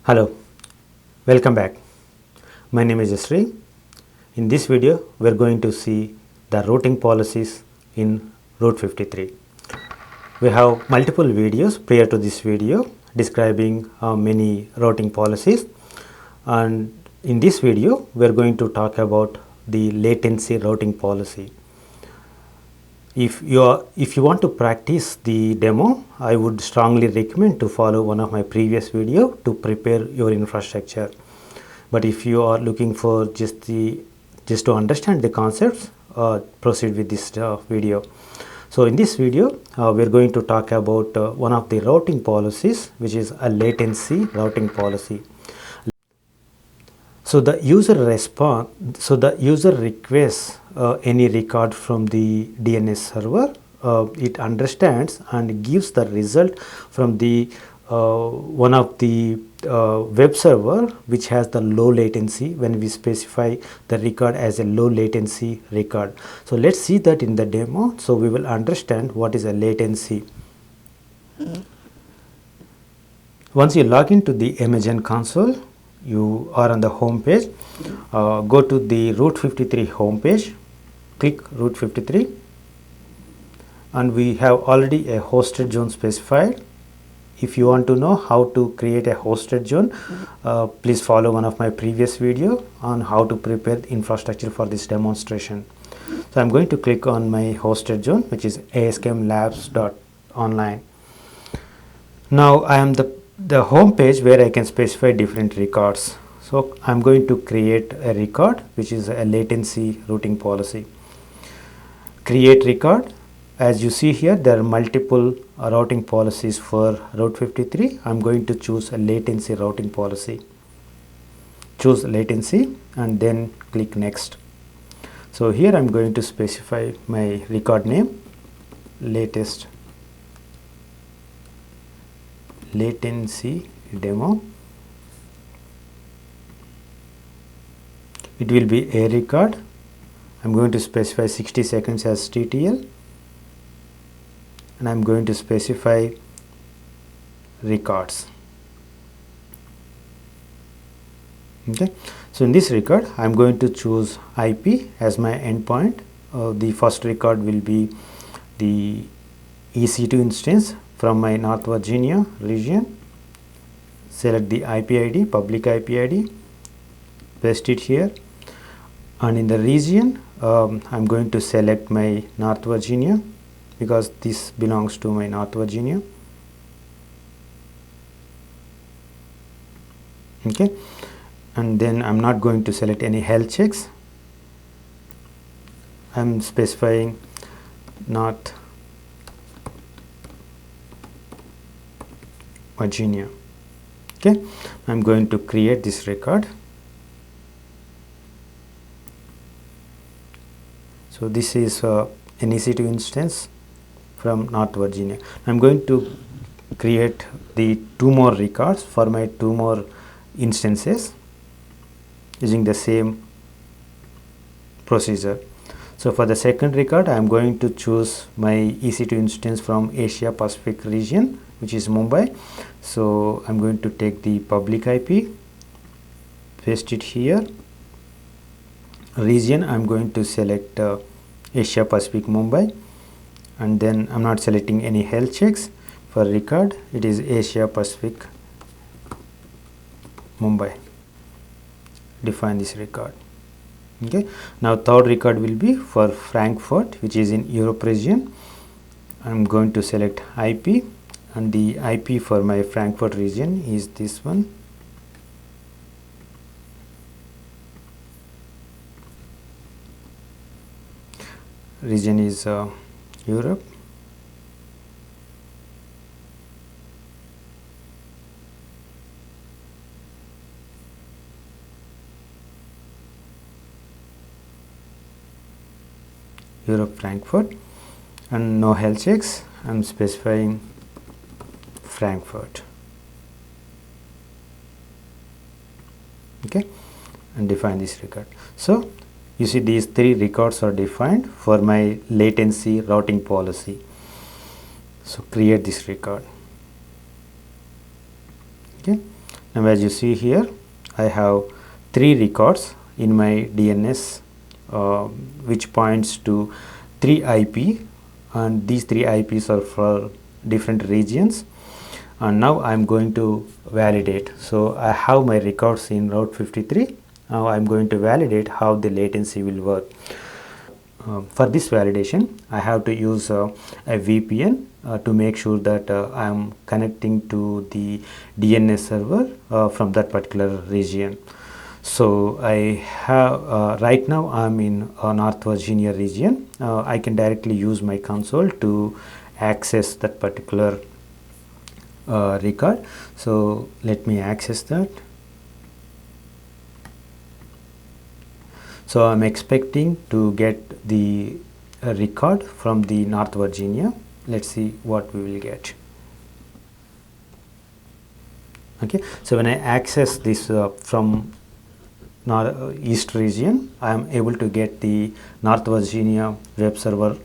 Hello, welcome back. My name is Sri. In this video, we are going to see the routing policies in Route 53. We have multiple videos prior to this video describing many routing policies, and in this video, we are going to talk about the latency routing policy. If you want to practice the demo, I would strongly recommend to follow one of my previous video to prepare your infrastructure. But if you are looking for just to understand the concepts, proceed with this video. So in this video, we are going to talk about one of the routing policies, which is a latency routing policy. So the user requests any record from the DNS server. It understands and gives the result from the one of the web server which has the low latency when we specify the record as a low latency record. So let's see that in the demo. So we will understand what is a latency. Once you log into the Amazon console, you are on the home page. Go to the Route 53 home page, click Route 53, and we have already a hosted zone specified. If you want to know how to create a hosted zone, please follow one of my previous video on how to prepare the infrastructure for this demonstration. So I'm going to click on my hosted zone, which is askmlabs.online. Now I am the home page where I can specify different records. So I'm going to create a record which is a latency routing policy. Create record. As you see here, there are multiple routing policies for Route 53. I'm going to choose a latency routing policy. Choose latency and then click next. So here I'm going to specify my record name, latest latency demo. It will be a record. I'm going to specify 60 seconds as TTL, and I'm going to specify records. Okay, so in this record I'm going to choose IP as my endpoint. The first record will be the EC2 instance from my North Virginia region. Select the IP ID, public IP ID, paste it here, and in the region I'm going to select my North Virginia because this belongs to my North Virginia. Okay, and then I'm not going to select any health checks. I'm specifying North Virginia. Okay, I'm going to create this record. So this is an EC2 instance from North Virginia. I'm going to create the two more records for my two more instances using the same procedure. So for the second record, I am going to choose my EC2 instance from Asia Pacific region, which is Mumbai. So I'm going to take the public IP, paste it here. Region, I'm going to select Asia Pacific Mumbai, and then I'm not selecting any health checks. For record, it is Asia Pacific Mumbai. Define this record. Okay, now third record will be for Frankfurt, which is in Europe region. I'm going to select IP, and the IP for my Frankfurt region is this one. Region is Europe. Europe Frankfurt, and no health checks. I'm specifying Frankfurt. Okay, and define this record. So you see these three records are defined for my latency routing policy. So create this record. Okay, Now as you see here, I have 3 records in my DNS which points to 3 IP, and these 3 IPs are for different regions. And now I am going to validate. So I have my records in Route 53. Now I am going to validate how the latency will work. For this validation, I have to use a VPN to make sure that I am connecting to the DNS server from that particular region. So I have right now I am in North Virginia region. I can directly use my console to access that particular record. So let me access that. So I'm expecting to get the record from the North Virginia. Let's see what we will get. Okay, so when I access this from East region, I am able to get the North Virginia web server,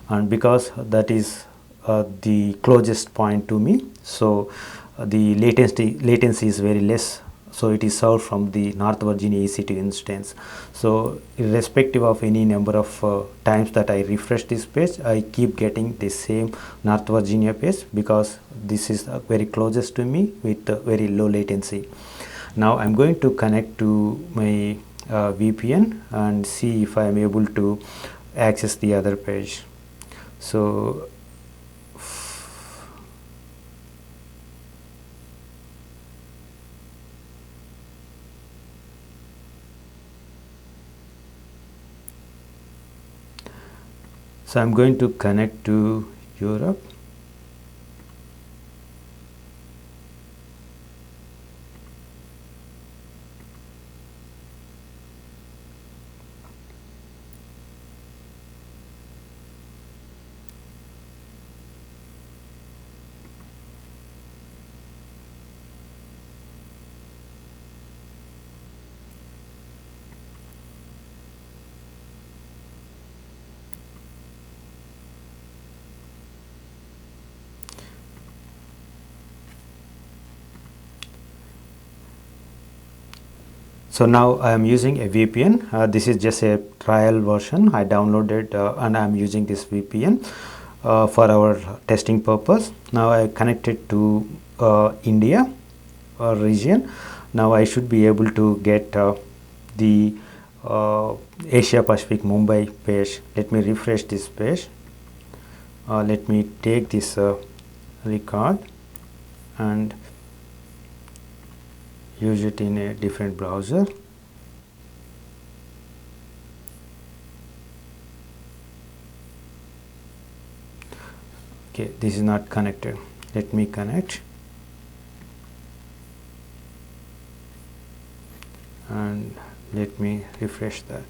and because that is the closest point to me, so the latency is very less. So it is served from the North Virginia EC2 instance. So irrespective of any number of times that I refresh this page, I keep getting the same North Virginia page because this is very closest to me with very low latency. Now I'm going to connect to my VPN and see if I am able to access the other page. So I'm going to connect to Europe. So now I am using a VPN. This is just a trial version I downloaded and I am using this VPN for our testing purpose. Now I connected to India region. Now I should be able to get the Asia Pacific Mumbai page. Let me refresh this page. Let me take this record and use it in a different browser. Okay, this is not connected. Let me connect and let me refresh that.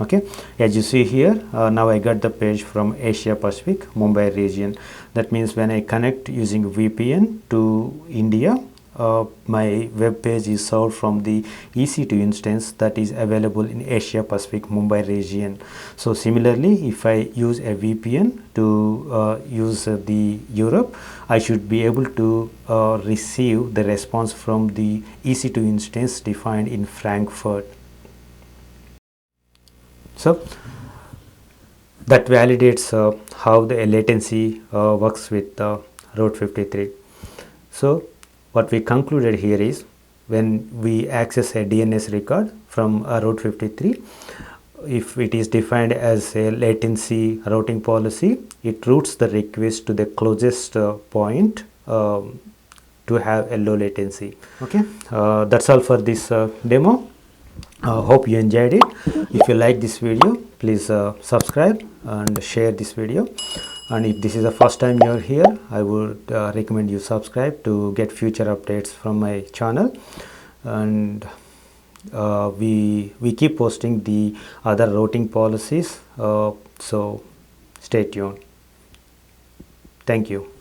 Okay, as you see here, now I got the page from Asia Pacific Mumbai region. That means when I connect using VPN to India, my web page is served from the EC2 instance that is available in Asia Pacific Mumbai region. So similarly, if I use a VPN to use the Europe, I should be able to receive the response from the EC2 instance defined in Frankfurt. So that validates how the latency works with Route 53. So what we concluded here is when we access a DNS record from Route 53, if it is defined as a latency routing policy, it routes the request to the closest point to have a low latency. Okay, that's all for this demo. Hope you enjoyed it. If you like this video, please subscribe and share this video. And if this is the first time you are here, I would recommend you subscribe to get future updates from my channel. And we keep posting the other routing policies, so stay tuned. Thank you.